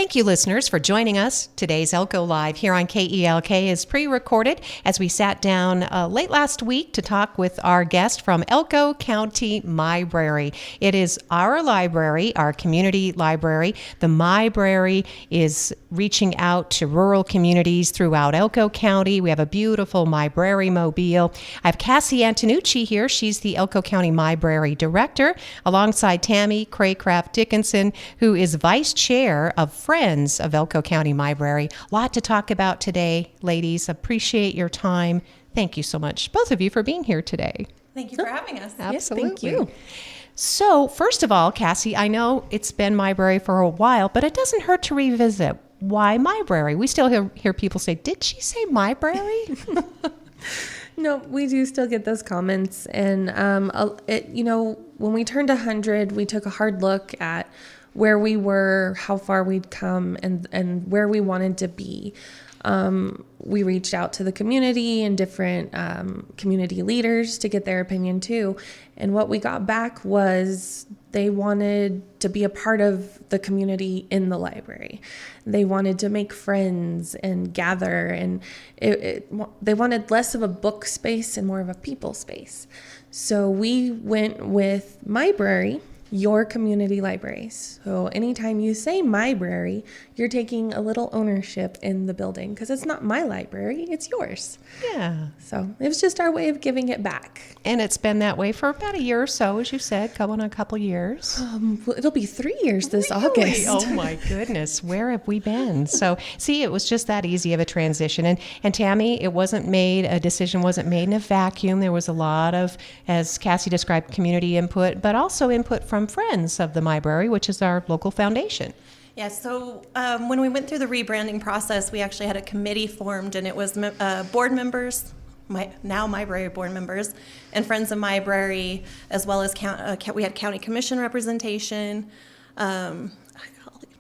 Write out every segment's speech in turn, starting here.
Thank you, listeners, for joining us. Today's Elko Live here on KELK is pre-recorded as we sat down late last week to talk with our guest from Elko County Mybrary. It is our library, our community library. The Mybrary is reaching out to rural communities throughout Elko County. We have a beautiful Mybrary mobile. I have Kassie Antonucci here. She's the Elko County Mybrary Director, alongside Tammi, Cracraft, Dickenson, who is Vice Chair of Friends of Elko County Mybrary. A lot to talk about today, ladies. Appreciate your time. Thank you so much, both of you, for being here today. Thank you for having us. Absolutely. Yes, thank you. So, first of all, Kassie, I know it's been Mybrary for a while, but it doesn't hurt to revisit. Why Mybrary? We still hear people say, did she say Mybrary? No, we do still get those comments. And, when we turned 100, we took a hard look at where we were, how far we'd come, and where we wanted to be. We reached out to the community and different community leaders to get their opinion too. And what we got back was they wanted to be a part of the community in the library. They wanted to make friends and gather, and they wanted less of a book space and more of a people space. So we went with Mybrary, your community libraries. So anytime you say Mybrary, you're taking a little ownership in the building, because it's not my library, it's yours. Yeah. So it was just our way of giving it back. And it's been that way for about a year or so, as you said, going on a couple years. Well, it'll be 3 years this Really? August. Oh my goodness, where have we been? So see, it was just that easy of a transition. And Tammi, a decision wasn't made in a vacuum. There was a lot of, as Kassie described, community input, but also input from Friends of the Mybrary, which is our local foundation. Yeah, so when we went through the rebranding process, we actually had a committee formed, and it was board members, now Mybrary board members, and Friends of Mybrary, as well as we had county commission representation, and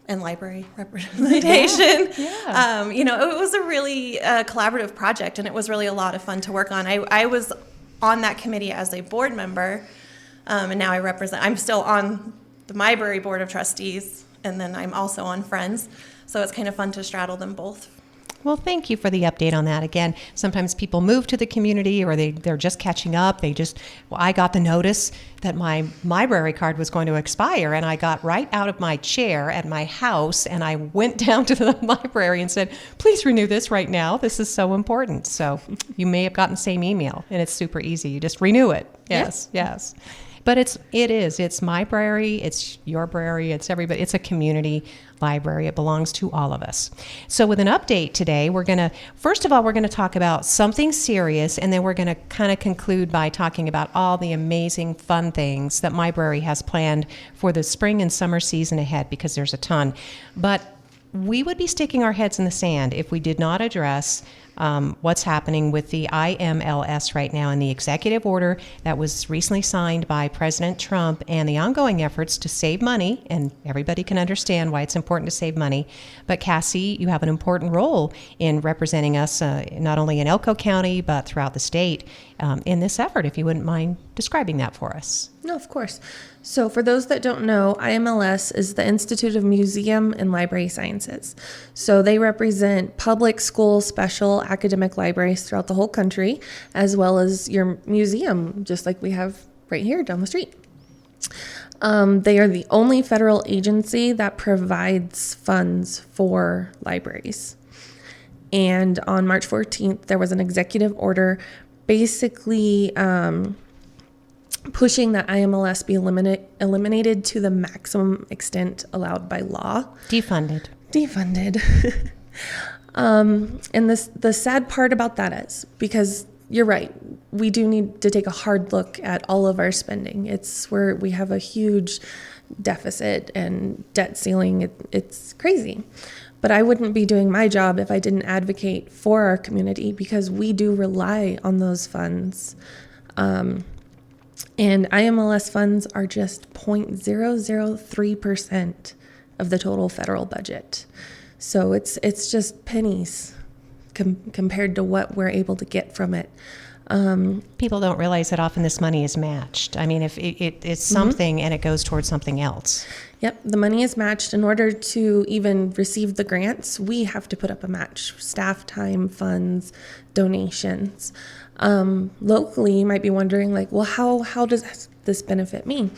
library representation. Yeah. It was a really collaborative project, and it was really a lot of fun to work on. I was on that committee as a board member, and now I'm still on the Mybrary Board of Trustees, and then I'm also on Friends, so it's kind of fun to straddle them both. Well, thank you for the update on that. Again, sometimes people move to the community, or they're just catching up. I got the notice that my Mybrary card was going to expire, and I got right out of my chair at my house, and I went down to the library and said, please renew this right now. This is so important. So you may have gotten the same email, and it's super easy. You just renew it. Yes. But it's Mybrary, it's your brary, it's everybody. It's a community library. It belongs to all of us. So with an update today, we're going to talk about something serious, and then we're going to kind of conclude by talking about all the amazing fun things that Mybrary has planned for the spring and summer season ahead, because there's a ton. But we would be sticking our heads in the sand if we did not address what's happening with the IMLS right now, and the executive order that was recently signed by President Trump, and the ongoing efforts to save money. And everybody can understand why it's important to save money. But Kassie, you have an important role in representing us, not only in Elko County, but throughout the state in this effort, if you wouldn't mind describing that for us. No, of course. So for those that don't know, IMLS is the Institute of Museum and Library Sciences. So they represent public, school, special, academic libraries throughout the whole country, as well as your museum, just like we have right here down the street. They are the only federal agency that provides funds for libraries. And on March 14th, there was an executive order basically pushing that IMLS be eliminated to the maximum extent allowed by law. Defunded. And the sad part about that is, because you're right, we do need to take a hard look at all of our spending. It's where we have a huge deficit and debt ceiling. It's crazy. But I wouldn't be doing my job if I didn't advocate for our community, because we do rely on those funds. And IMLS funds are just 0.003% of the total federal budget. So it's just pennies compared to what we're able to get from it. People don't realize that often this money is matched. I mean, if it's something and it goes towards something else. Yep, the money is matched. In order to even receive the grants, we have to put up a match: staff time, funds, donations. Locally, you might be wondering, like, well, how does this benefit me?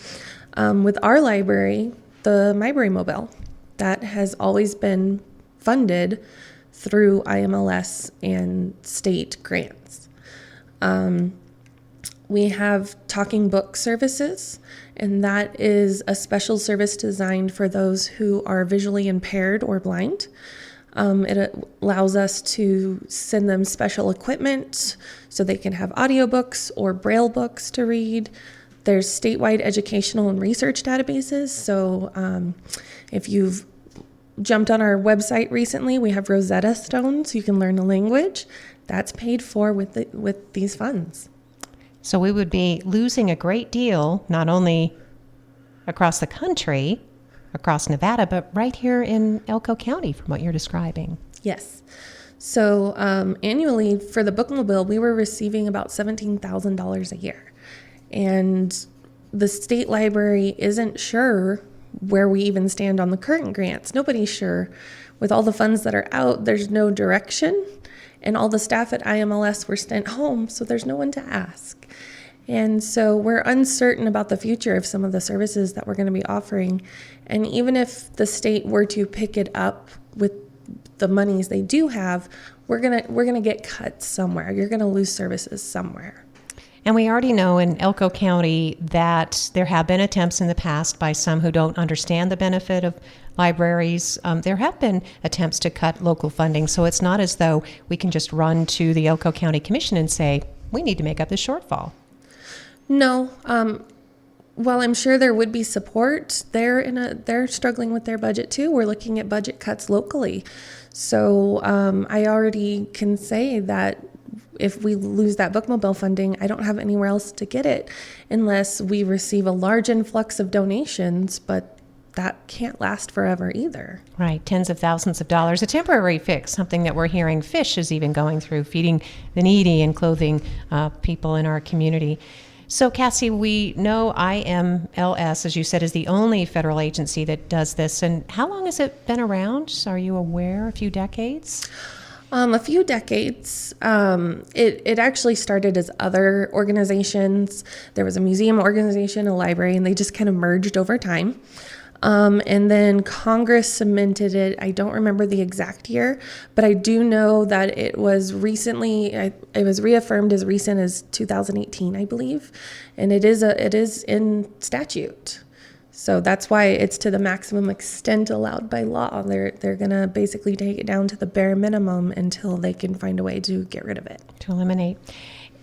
With our library, the Mybrary Mobile, that has always been funded through IMLS and state grants. We have talking book services, and that is a special service designed for those who are visually impaired or blind. It allows us to send them special equipment so they can have audiobooks or braille books to read. There's statewide educational and research databases. So if you've jumped on our website recently, we have Rosetta Stone, so you can learn a language. That's paid for with these funds. So we would be losing a great deal, not only across the country, across Nevada, but right here in Elko County from what you're describing. Yes. So annually for the bookmobile, we were receiving about $17,000 a year. And the state library isn't sure where we even stand on the current grants. Nobody's sure. With all the funds that are out, there's no direction. And all the staff at IMLS were sent home, so there's no one to ask. And so we're uncertain about the future of some of the services that we're going to be offering. And even if the state were to pick it up with the monies they do have, we're gonna get cut somewhere. You're going to lose services somewhere. And we already know in Elko County that there have been attempts in the past by some who don't understand the benefit of libraries. There have been attempts to cut local funding, so it's not as though we can just run to the Elko County Commission and say, we need to make up this shortfall. No. While I'm sure there would be support, they're struggling with their budget too. We're looking at budget cuts locally. So I already can say that if we lose that bookmobile funding, I don't have anywhere else to get it unless we receive a large influx of donations, but that can't last forever either. Right, tens of thousands of dollars. A temporary fix, something that we're hearing Fish is even going through, feeding the needy and clothing people in our community. So, Kassie, we know IMLS, as you said, is the only federal agency that does this. And how long has it been around? Are you aware? A few decades? A few decades. It actually started as other organizations. There was a museum organization, a library, and they just kind of merged over time. And then Congress cemented it. I don't remember the exact year, but I do know that it was recently, it was reaffirmed as recent as 2018, I believe. And it is in statute. So that's why it's to the maximum extent allowed by law. They're going to basically take it down to the bare minimum until they can find a way to get rid of it. To eliminate.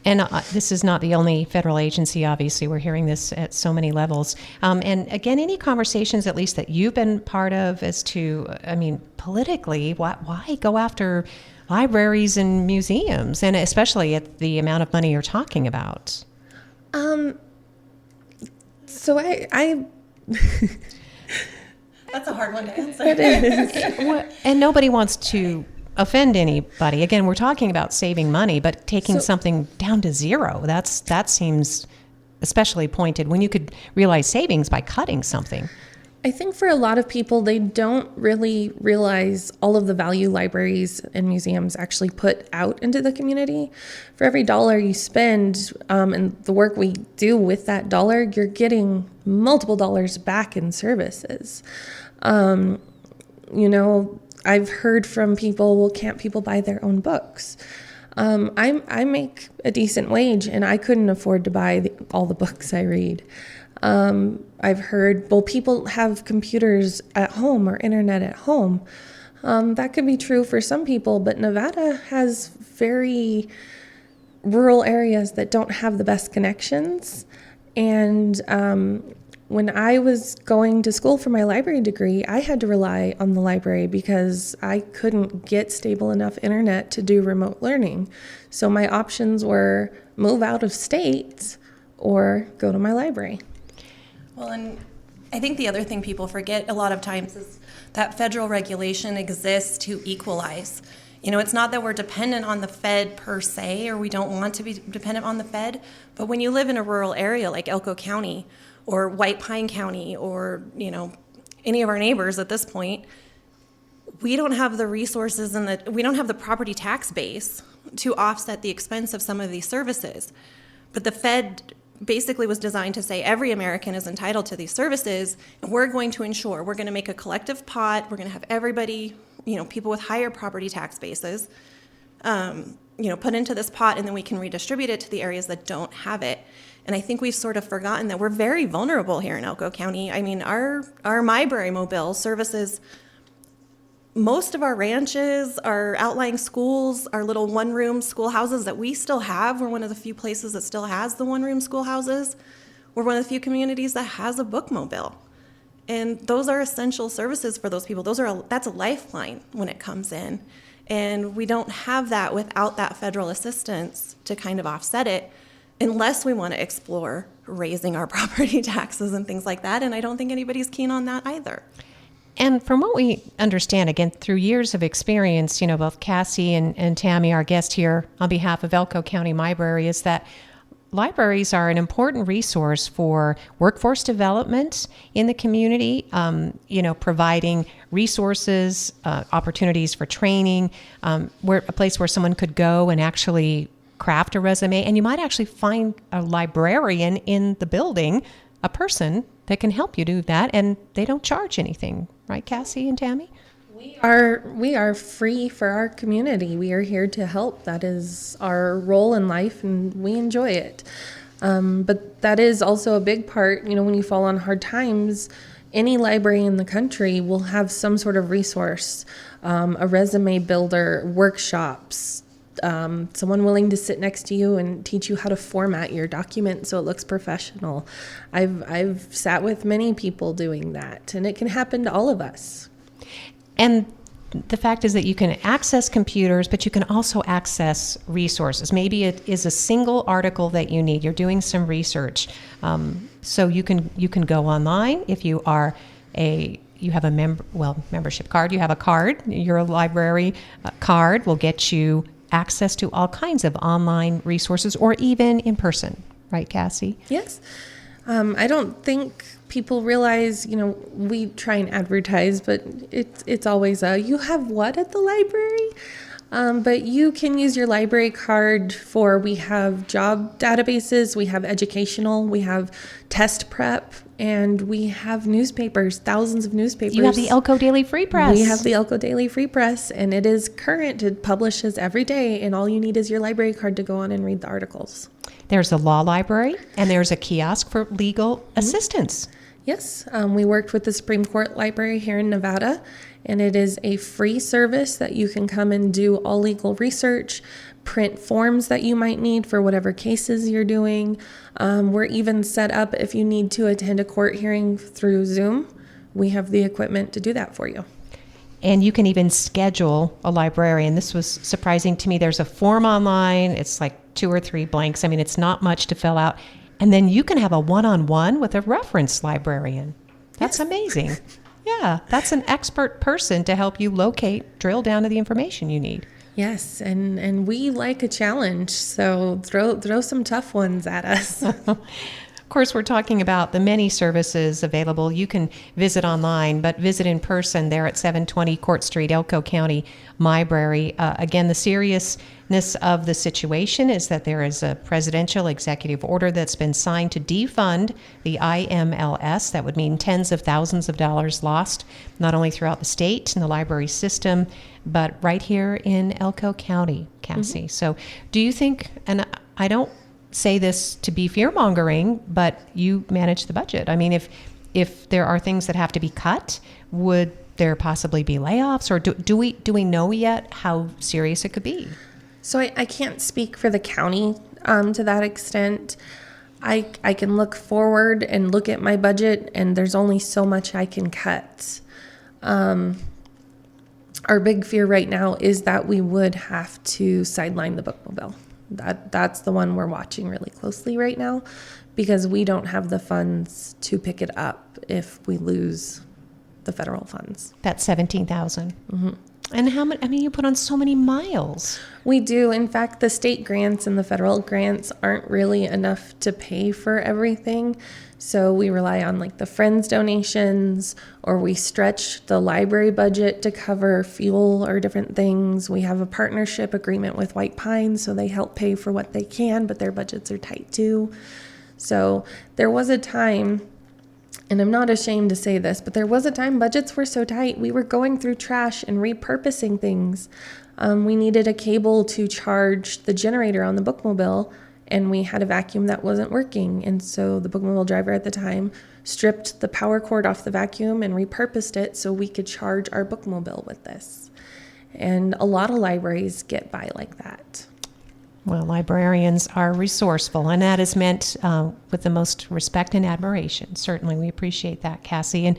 And this is not the only federal agency, obviously. We're hearing this at so many levels. And again, any conversations, at least that you've been part of, as to, I mean, politically, why go after libraries and museums, and especially at the amount of money you're talking about? So I That's a hard one to answer. it is. And nobody wants to offend anybody. Again, we're talking about saving money, but taking something down to zero, that seems especially pointed when you could realize savings by cutting something. I think for a lot of people, they don't really realize all of the value libraries and museums actually put out into the community. For every dollar you spend and the work we do with that dollar, you're getting multiple dollars back in services. I've heard from people, well, can't people buy their own books? I make a decent wage, and I couldn't afford to buy all the books I read. I've heard, well, people have computers at home or internet at home. That could be true for some people, but Nevada has very rural areas that don't have the best connections. And when I was going to school for my library degree, I had to rely on the library because I couldn't get stable enough internet to do remote learning. So my options were move out of state or go to my library. Well, and I think the other thing people forget a lot of times is that federal regulation exists to equalize. It's not that we're dependent on the Fed per se, or we don't want to be dependent on the Fed, but when you live in a rural area like Elko County or White Pine County or, any of our neighbors at this point, we don't have the resources and we don't have the property tax base to offset the expense of some of these services. But the Fed basically was designed to say every American is entitled to these services, and we're going to ensure, we're going to make a collective pot, we're going to have everybody, people with higher property tax bases, put into this pot, and then we can redistribute it to the areas that don't have it. And I think we've sort of forgotten that we're very vulnerable here in Elko County. I mean, our Mybrary Mobile services most of our ranches, our outlying schools, our little one-room schoolhouses that we still have. We're one of the few places that still has the one-room schoolhouses. We're one of the few communities that has a bookmobile. And those are essential services for those people. That's a lifeline when it comes in. And we don't have that without that federal assistance to kind of offset it, unless we want to explore raising our property taxes and things like that. And I don't think anybody's keen on that either. And from what we understand, again, through years of experience, both Kassie and Tammi, our guest here on behalf of Elko County Mybrary, is that libraries are an important resource for workforce development in the community, providing resources, opportunities for training, a place where someone could go and actually craft a resume. And you might actually find a librarian in the building, a person that can help you do that, and they don't charge anything. Right, Kassie and Tammi? We are free for our community. We are here to help. That is our role in life, and we enjoy it. But that is also a big part. When you fall on hard times, any library in the country will have some sort of resource, a resume builder, workshops, someone willing to sit next to you and teach you how to format your document so it looks professional. I've sat with many people doing that, and it can happen to all of us. And the fact is that you can access computers, but you can also access resources. Maybe it is a single article that you need. You're doing some research. So you can go online if you are you have a membership card. You have a card. Your library card will get you access to all kinds of online resources, or even in person. Right, Kassie? Yes. I don't think people realize, we try and advertise, but it's always you have what at the library? But you can use your library card we have job databases, we have educational, we have test prep, and we have newspapers, thousands of newspapers. You have the Elko Daily Free Press. We have the Elko Daily Free Press, and it is current. It publishes every day, and all you need is your library card to go on and read the articles. There's a law library, and there's a kiosk for legal assistance. Yes, we worked with the Supreme Court Library here in Nevada, and it is a free service that you can come and do all legal research, print forms that you might need for whatever cases you're doing. We're even set up if you need to attend a court hearing through Zoom. We have the equipment to do that for you. And you can even schedule a librarian. This was surprising to me. There's a form online. It's like 2 or 3 blanks. I mean, it's not much to fill out. And then you can have a one-on-one with a reference librarian. That's amazing. Yeah, that's an expert person to help you drill down to the information you need. Yes, and we like a challenge, so throw some tough ones at us. Of course, we're talking about the many services available. You can visit online, but visit in person there at 720 Court Street, Elko County Mybrary. Again, the seriousness of the situation is that there is a presidential executive order that's been signed to defund the IMLS. That would mean tens of thousands of dollars lost, not only throughout the state and the library system, but right here in Elko County, Kassie. Mm-hmm. So do you think, and I don't say this to be fear-mongering, but you manage the budget. I mean, if there are things that have to be cut, would there possibly be layoffs, or do we know yet how serious it could be? So I can't speak for the county to that extent. I can look forward and look at my budget, and there's only so much I can cut. Our big fear right now is that we would have to sideline the bookmobile. That's the one we're watching really closely right now, because we don't have the funds to pick it up if we lose the federal funds. That's $17,000. Mm-hmm. And how many? I mean, you put on so many miles. We do. In fact, the state grants and the federal grants aren't really enough to pay for everything. So we rely on like the Friends donations, or we stretch the library budget to cover fuel or different things. We have a partnership agreement with White Pine, so they help pay for what they can, but their budgets are tight too. So there was a time, and I'm not ashamed to say this, but there was a time budgets were so tight, we were going through trash and repurposing things. We needed a cable to charge the generator on the bookmobile, and we had a vacuum that wasn't working. And so the bookmobile driver at the time stripped the power cord off the vacuum and repurposed it so we could charge our bookmobile with this. And a lot of libraries get by like that. Well, librarians are resourceful, and that is meant with the most respect and admiration. Certainly, we appreciate that, Kassie. And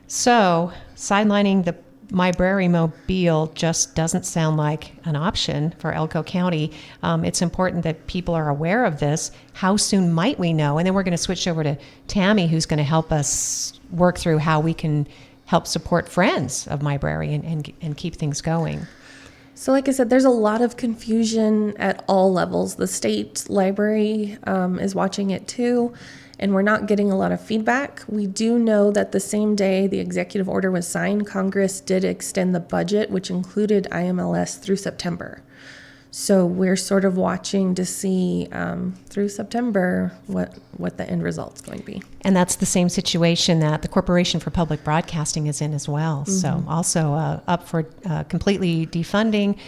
so, sidelining the Mybrary mobile just doesn't sound like an option for Elko County. It's important that people are aware of this. How soon might we know? And then we're going to switch over to Tammi, who's going to help us work through how we can help support friends of Mybrary and keep things going. So like I said, there's a lot of confusion at all levels. The state library is watching it too, and we're not getting a lot of feedback. We do know that the same day the executive order was signed, Congress did extend the budget, which included IMLS through September. So we're sort of watching to see through September what the end result's going to be. And that's the same situation that the Corporation for Public Broadcasting is in as well. Mm-hmm. So also up for completely defunding,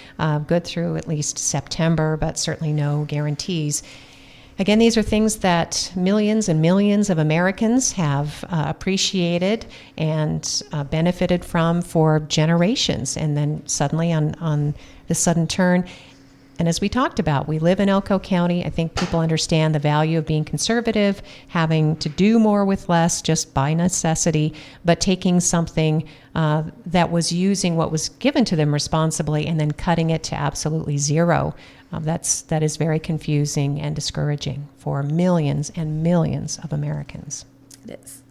good through at least September, but certainly no guarantees. Again, these are things that millions and millions of Americans have appreciated and benefited from for generations. And then suddenly on this sudden turn, and as we talked about, we live in Elko County. I think people understand the value of being conservative, having to do more with less just by necessity, but taking something that was using what was given to them responsibly and then cutting it to absolutely zero. That is very confusing and discouraging for millions and millions of Americans. It is.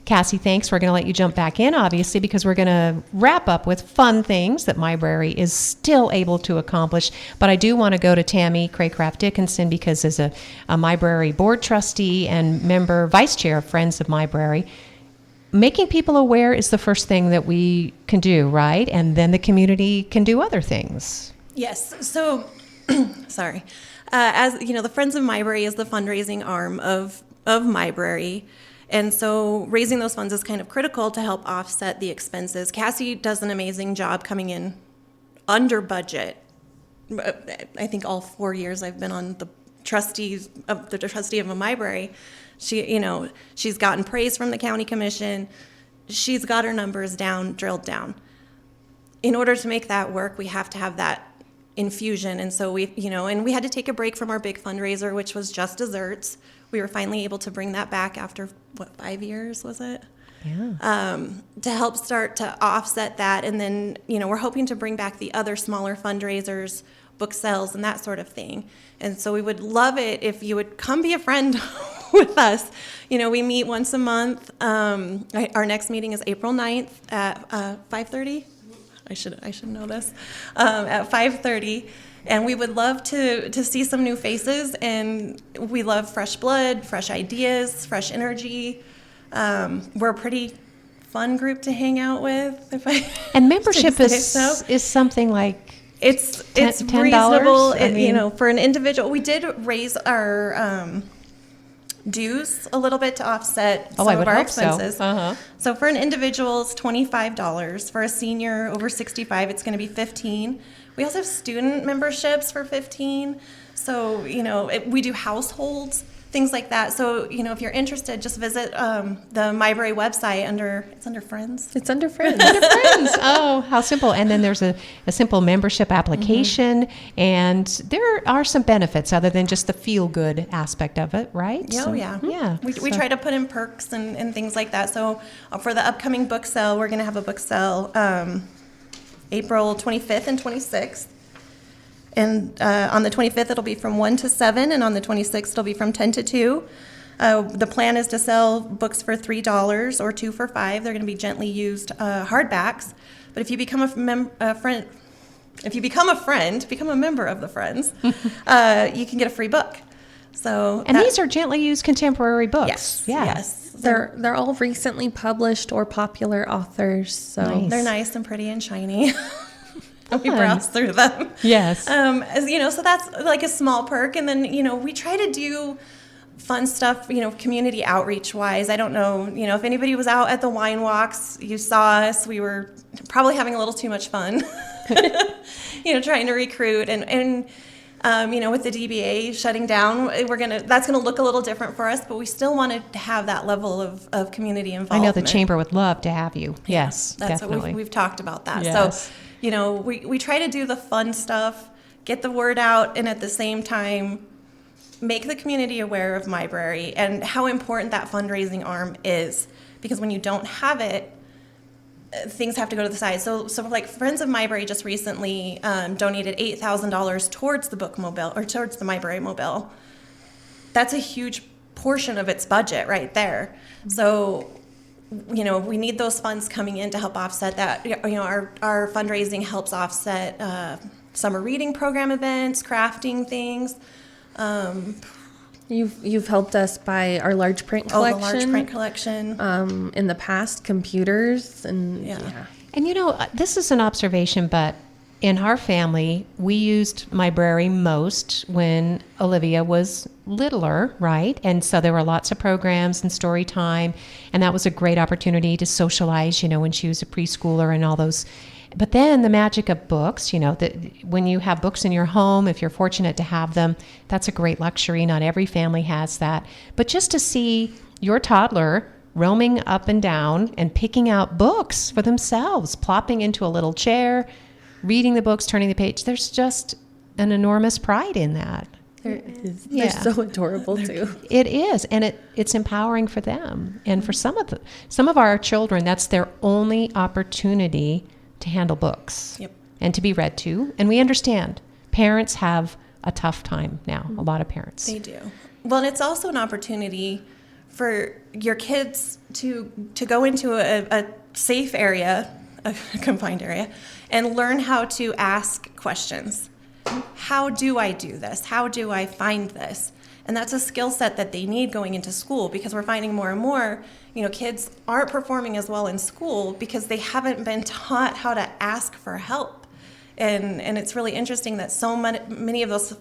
Kassie, thanks. We're going to let you jump back in, obviously, because we're going to wrap up with fun things that Mybrary is still able to accomplish. But I do want to go to Tammi Cracraft Dickenson, because as a Mybrary board trustee and member, vice chair of Friends of Mybrary, making people aware is the first thing that we can do, right? And then the community can do other things. Yes. So, sorry. As you know, the Friends of Mybrary is the fundraising arm of Mybrary. And so raising those funds is kind of critical to help offset the expenses. Kassie does an amazing job coming in under budget. I think all 4 years I've been on the trustee of a Mybrary. She's gotten praise from the county commission. She's got her numbers down, drilled down. In order to make that work, we have to have that infusion. And so we had to take a break from our big fundraiser, which was just desserts. We were finally able to bring that back after, 5 years was it? Yeah. To help start to offset that. And then, we're hoping to bring back the other smaller fundraisers, book sales, and that sort of thing. And so we would love it if you would come be a friend with us. We meet once a month. Our next meeting is April 9th at 5:30. I should know this. At 5:30. And we would love to see some new faces, and we love fresh blood, fresh ideas, fresh energy. We're a pretty fun group to hang out with. And membership is something like it's $10? reasonable. For an individual. We did raise our dues a little bit to offset some of our expenses. So for an individual, it's $25. For a senior over 65, it's going to be $15. We also have student memberships for $15. So, we do households, things like that. So, if you're interested, just visit the Mybrary website it's under Friends. It's under Friends. Friends. Oh, how simple. And then there's a simple membership application. Mm-hmm. And there are some benefits other than just the feel-good aspect of it, right? Oh, yeah. Yeah. We try to put in perks and things like that. So for the upcoming book sale, we're going to have a book sale April 25th and 26th. And on the 25th, it'll be from 1 to 7, and on the 26th, it'll be from 10 to 2. The plan is to sell books for $3 or 2 for $5. They're going to be gently used hardbacks. But if you become a member of the Friends, you can get a free book. So And these are gently used contemporary books. Yes. Yeah. Yes. They're all recently published or popular authors. So Nice. They're nice and pretty and shiny. We browse through them. Yes. So that's like a small perk. And then, we try to do fun stuff, community outreach wise. I don't know, if anybody was out at the wine walks, you saw us, we were probably having a little too much fun, trying to recruit and with the DBA shutting down, that's gonna look a little different for us, but we still wanted to have that level of community I involvement. know the chamber would love to have you. Yes, That's definitely. what we've talked about that. Yes. So, we try to do the fun stuff, get the word out, and at the same time, make the community aware of Mybrary and how important that fundraising arm is. Because when you don't have it, things have to go to the side. So like Friends of Mybrary just recently donated $8,000 towards the book mobile or towards the Mybrary mobile. That's a huge portion of its budget right there. So, we need those funds coming in to help offset that. Our fundraising helps offset summer reading program events, crafting things. You've helped us buy our large print collection. The large print collection. In the past, computers and yeah. And this is an observation, but in our family, we used Mybrary most when Olivia was littler, right? And so there were lots of programs and story time, and that was a great opportunity to socialize, when she was a preschooler and all those. But then the magic of books, that when you have books in your home, if you're fortunate to have them, that's a great luxury. Not every family has that. But just to see your toddler roaming up and down and picking out books for themselves, plopping into a little chair, reading the books, turning the page, there's just an enormous pride in that. There is. Yeah. They're so adorable too. It is, and it's empowering for them. And for some of our children, that's their only opportunity to handle books. Yep. And to be read to. And we understand parents have a tough time now, a lot of parents. They do. Well, and it's also an opportunity for your kids to go into a safe area, a confined area, and learn how to ask questions. How do I do this? How do I find this? And that's a skill set that they need going into school, because we're finding more and more, kids aren't performing as well in school because they haven't been taught how to ask for help. And it's really interesting that so many of those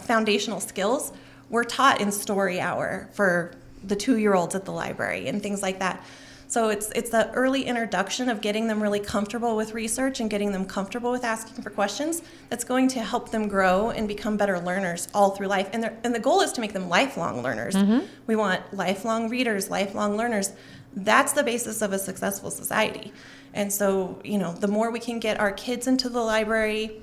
foundational skills were taught in story hour for the 2-year-olds at the library and things like that. So it's the early introduction of getting them really comfortable with research and getting them comfortable with asking for questions that's going to help them grow and become better learners all through life. And the goal is to make them lifelong learners. Mm-hmm. We want lifelong readers, lifelong learners. That's the basis of a successful society. And so, the more we can get our kids into the library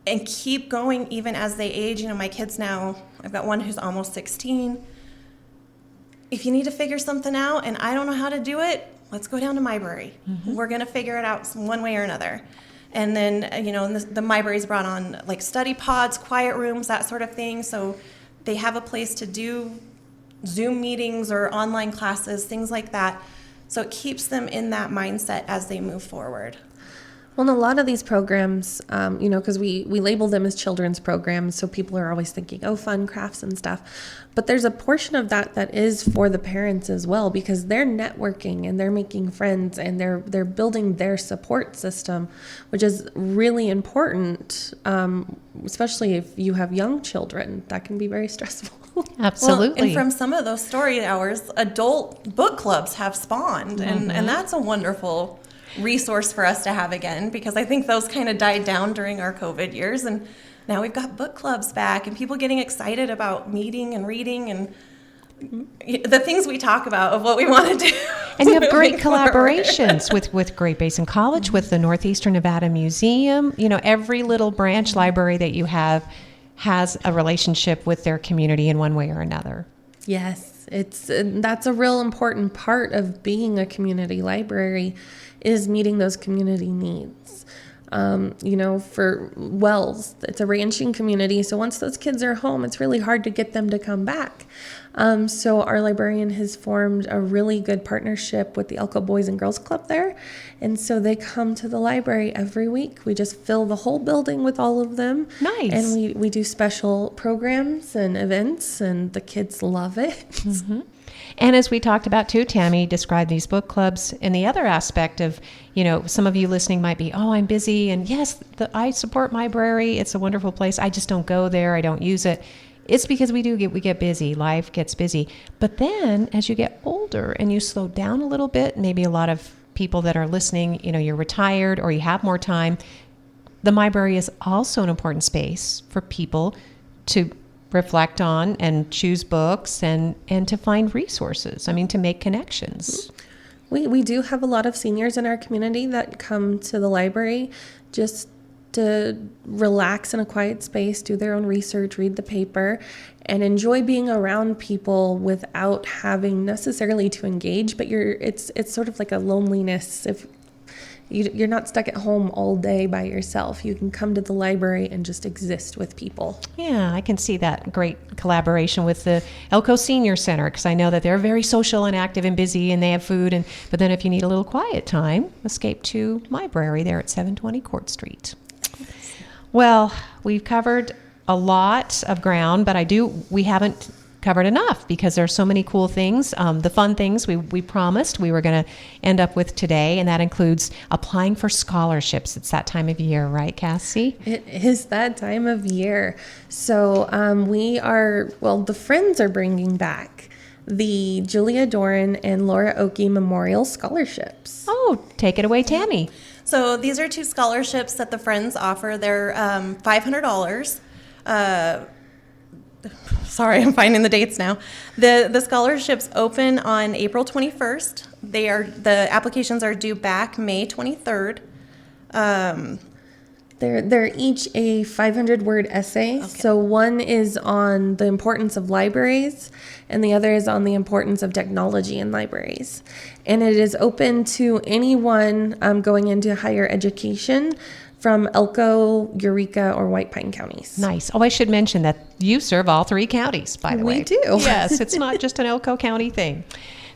and keep going even as they age. My kids now, I've got one who's almost 16. If you need to figure something out and I don't know how to do it, let's go down to Mybrary. Mm-hmm. We're going to figure it out one way or another. And then, the Mybrary's brought on like study pods, quiet rooms, that sort of thing. So they have a place to do Zoom meetings or online classes, things like that. So it keeps them in that mindset as they move forward. Well, and a lot of these programs, because we label them as children's programs, so people are always thinking, fun crafts and stuff. But there's a portion of that is for the parents as well, because they're networking and they're making friends and they're building their support system, which is really important, especially if you have young children. That can be very stressful. Absolutely. Well, and from some of those story hours, adult book clubs have spawned, and that's a wonderful resource for us to have again, because I think those kind of died down during our COVID years, and now we've got book clubs back and people getting excited about meeting and reading and the things we talk about of what we want to do. And you have great collaborations with Great Basin College, with the Northeastern Nevada Museum. Every little branch library that you have has a relationship with their community in one way or another. Yes, that's a real important part of being a community library, is meeting those community needs. For Wells, it's a ranching community, so once those kids are home, it's really hard to get them to come back. So our librarian has formed a really good partnership with the Elko Boys and Girls Club there. And so they come to the library every week. We just fill the whole building with all of them. Nice. And we do special programs and events, and the kids love it. Mm-hmm. And as we talked about too, Tammy described these book clubs. And the other aspect of, some of you listening might be, oh, I'm busy. And yes, I support Mybrary. It's a wonderful place. I just don't go there. I don't use it. It's because we get busy. Life gets busy. But then as you get older and you slow down a little bit, maybe a lot of people that are listening, you're retired or you have more time. The Mybrary is also an important space for people to reflect on and choose books and to find resources. To make connections. We do have a lot of seniors in our community that come to the library just to relax in a quiet space, do their own research, read the paper, and enjoy being around people without having necessarily to engage. But it's sort of like a loneliness if you're not stuck at home all day by yourself. You can come to the library and just exist with people. Yeah, I can see that great collaboration with the Elko Senior Center, because I know that they're very social and active and busy, and they have food. But then if you need a little quiet time, escape to Mybrary there at 720 Court Street. Well, we've covered a lot of ground, but we haven't covered enough because there's so many cool things. The fun things we promised we were going to end up with today, and that includes applying for scholarships. It's that time of year, right, Kassie? It is that time of year. So the Friends are bringing back the Julia Doran and Laura Oakey Memorial Scholarships. Oh, take it away, Tammy. So these are two scholarships that the Friends offer. They're $500. Sorry, I'm finding the dates now. The scholarships open on April 21st. The applications are due back May 23rd. They're each a 500-word essay. Okay. So one is on the importance of libraries, and the other is on the importance of technology in libraries. And it is open to anyone going into higher education from Elko, Eureka, or White Pine counties. Nice. Oh, I should mention that you serve all three counties, by the way. We do. Yes, it's not just an Elko County thing.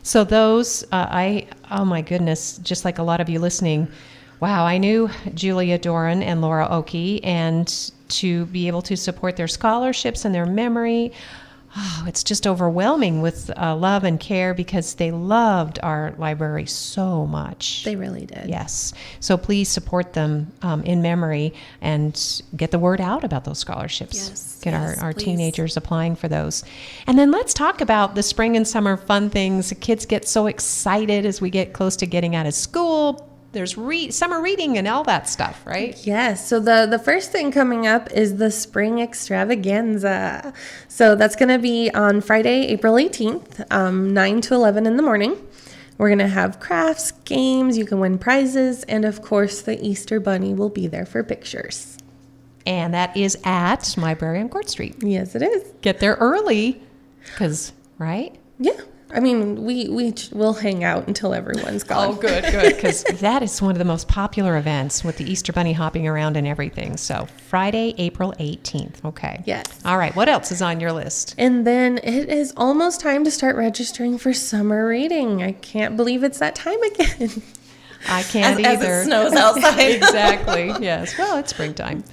So those, oh my goodness, just like a lot of you listening, wow, I knew Julia Doran and Laura Oakey, and to be able to support their scholarships and their memory, it's just overwhelming with love and care, because they loved our library so much. They really did. Yes. So please support them in memory and get the word out about those scholarships. Yes. Get our Please. teenagers applying for those. And then let's talk about the spring and summer fun things. The kids get so excited as we get close to getting out of school. There's summer reading and all that stuff, right? Yes. So the first thing coming up is the spring extravaganza. So that's going to be on Friday, April 18th, 9 to 11 in the morning. We're going to have crafts, games, you can win prizes, and of course the Easter Bunny will be there for pictures. And that is at Mybrary on Court Street. Yes, it is. Get there early, because, right? Yeah. I mean, we'll hang out until everyone's gone. Oh, good, because that is one of the most popular events with the Easter Bunny hopping around and everything. So Friday, April 18th. Okay. Yes. All right. What else is on your list? And then it is almost time to start registering for summer reading. I can't believe it's that time again. I can't as either. it snows outside. Exactly. Yes. Well, it's springtime.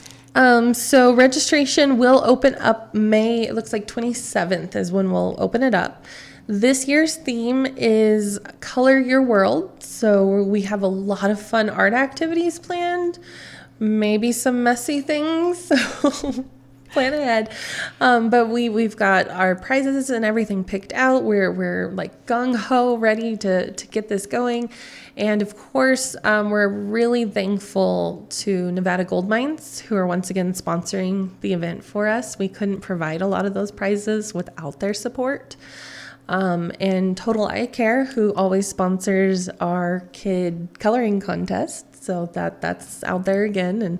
So registration will open up May, it looks like 27th is when we'll open it up. This year's theme is Color Your World. So we have a lot of fun art activities planned, maybe some messy things. So plan ahead. But we've got our prizes and everything picked out. We're like gung-ho ready to get this going. And of course, we're really thankful to Nevada Gold Mines, who are once again sponsoring the event for us. We couldn't provide a lot of those prizes without their support. And Total Eye Care, who always sponsors our kid coloring contest. So that's out there again.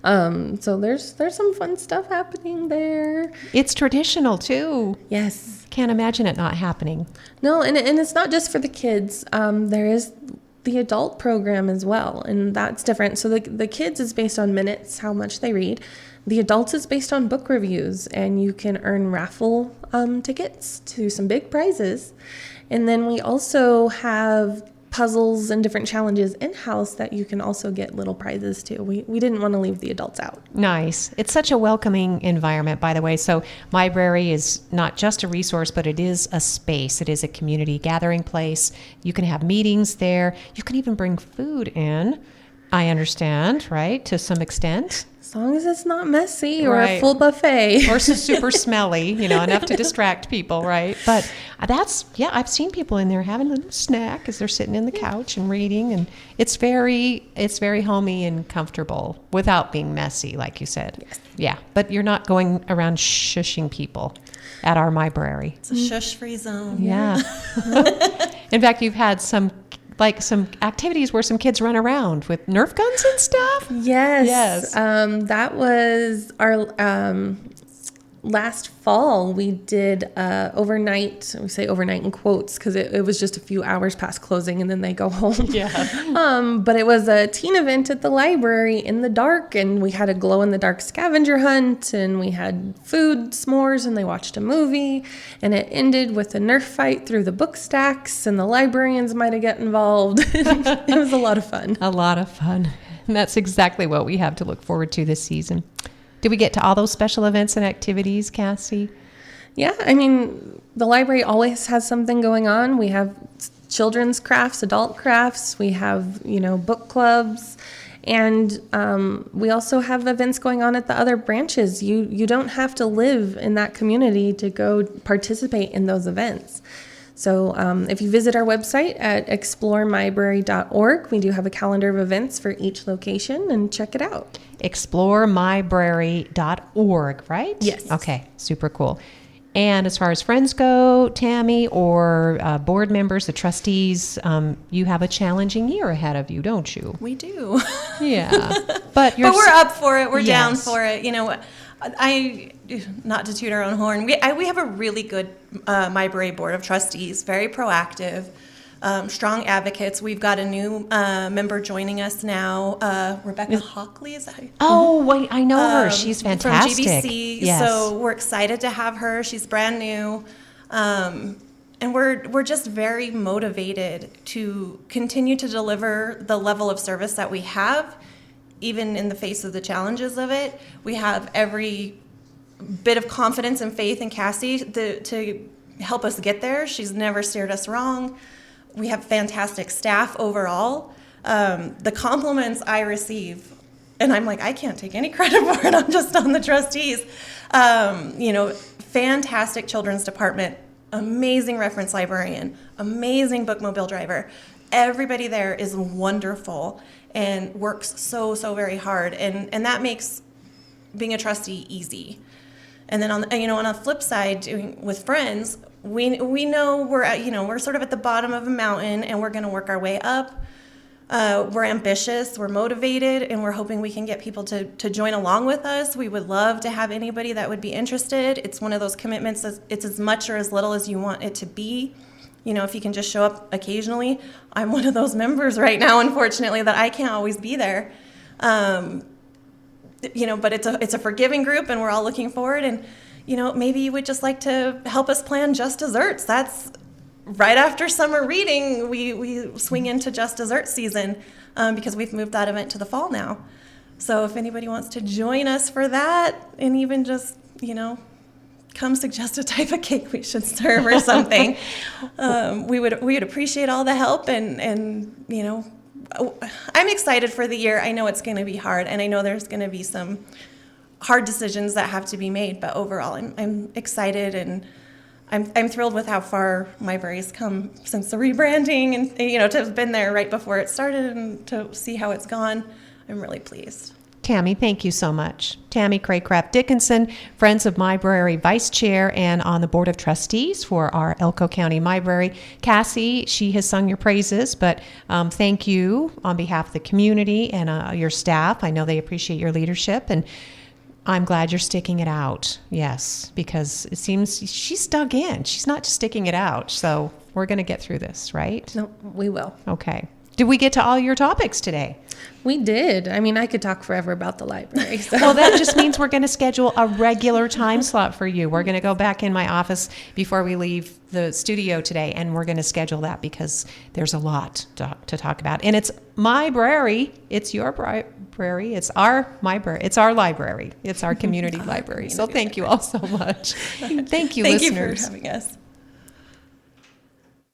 And so there's some fun stuff happening there. It's traditional too. Yes. Can't imagine it not happening. No, and it's not just for the kids. There is the adult program as well, and that's different. So the kids is based on minutes, how much they read. The adults is based on book reviews, and you can earn raffle tickets to some big prizes. And then we also have puzzles and different challenges in-house that you can also get little prizes to. We didn't want to leave the adults out. Nice. It's such a welcoming environment, by the way. So Mybrary is not just a resource, but it is a space. It is a community gathering place. You can have meetings there. You can even bring food in, I understand, right, to some extent. As long as it's not messy or Right. a full buffet. Or super smelly, enough to distract people, right? But I've seen people in there having a little snack as they're sitting in the couch and reading, and it's very homey and comfortable without being messy, like you said. Yes. Yeah, but you're not going around shushing people at our Mybrary. It's a shush-free zone. Yeah. In fact, you've had some activities where some kids run around with Nerf guns and stuff. Yes. That was our last fall. We did overnight. We say overnight in quotes because it was just a few hours past closing and then they go home. Yeah. But it was a teen event at the library in the dark, and we had a glow-in-the-dark scavenger hunt, and we had food, s'mores, and they watched a movie, and it ended with a Nerf fight through the book stacks, and the librarians might have got involved. It was a lot of fun. A lot of fun. And that's exactly what we have to look forward to this season. Did we get to all those special events and activities, Kassie? Yeah, I mean, the library always has something going on. We have children's crafts, adult crafts. We have, book clubs. And we also have events going on at the other branches. You don't have to live in that community to go participate in those events. So if you visit our website at exploremybrary.org, we do have a calendar of events for each location, and check it out. exploremybrary.org, right? Yes. Okay, super cool. And as far as friends go, Tammi, or board members, the trustees, you have a challenging year ahead of you, don't you? We do. Yeah. But we're up for it. We're down Yes. for it. Not to toot our own horn, we have a really good Mybrary Board of Trustees, very proactive, strong advocates. We've got a new member joining us now, Rebecca Hockley, is that how you? Oh, wait, I know her. She's fantastic. From GBC, Yes. so we're excited to have her. She's brand new. And we're just very motivated to continue to deliver the level of service that we have, even in the face of the challenges of it. We have every bit of confidence and faith in Kassie to help us get there. She's never steered us wrong. We have fantastic staff overall. The compliments I receive, and I'm like, I can't take any credit for it. I'm just on the trustees. Fantastic children's department, amazing reference librarian, amazing bookmobile driver. Everybody there is wonderful and works so very hard, and that makes being a trustee easy. And then on the flip side, doing with friends, we know we're sort of at the bottom of a mountain, and we're going to work our way up. We're ambitious, we're motivated, and we're hoping we can get people to join along with us. We would love to have anybody that would be interested. It's one of those commitments that's, it's as much or as little as you want it to be. If you can just show up occasionally. I'm one of those members right now, unfortunately, that I can't always be there. But it's a forgiving group, and we're all looking forward. And, maybe you would just like to help us plan Just Desserts. That's right after summer reading, we swing into Just Dessert season because we've moved that event to the fall now. So if anybody wants to join us for that, and even just, come suggest a type of cake we should serve or something, we would appreciate all the help. And I'm excited for the year. I know it's going to be hard, and I know there's going to be some hard decisions that have to be made. But overall, I'm excited, and I'm thrilled with how far Mybrary's come since the rebranding, and to have been there right before it started and to see how it's gone. I'm really pleased. Tammi, thank you so much. Tammi Cracraft Dickenson, Friends of Mybrary Vice Chair and on the Board of Trustees for our Elko County Mybrary. Kassie, she has sung your praises, but thank you on behalf of the community and your staff. I know they appreciate your leadership, and I'm glad you're sticking it out. Yes, because it seems she's dug in. She's not just sticking it out. So we're going to get through this, right? No, we will. Okay. Did we get to all your topics today? We did. I mean, I could talk forever about the library. So. Well, that just means we're going to schedule a regular time slot for you. We're going to go back in my office before we leave the studio today, and we're going to schedule that because there's a lot to talk about. And it's Mybrary. It's your library. It's our Mybrary. It's our library. It's our community library. So thank you all so much. Thank you, Thank listeners. you for having us.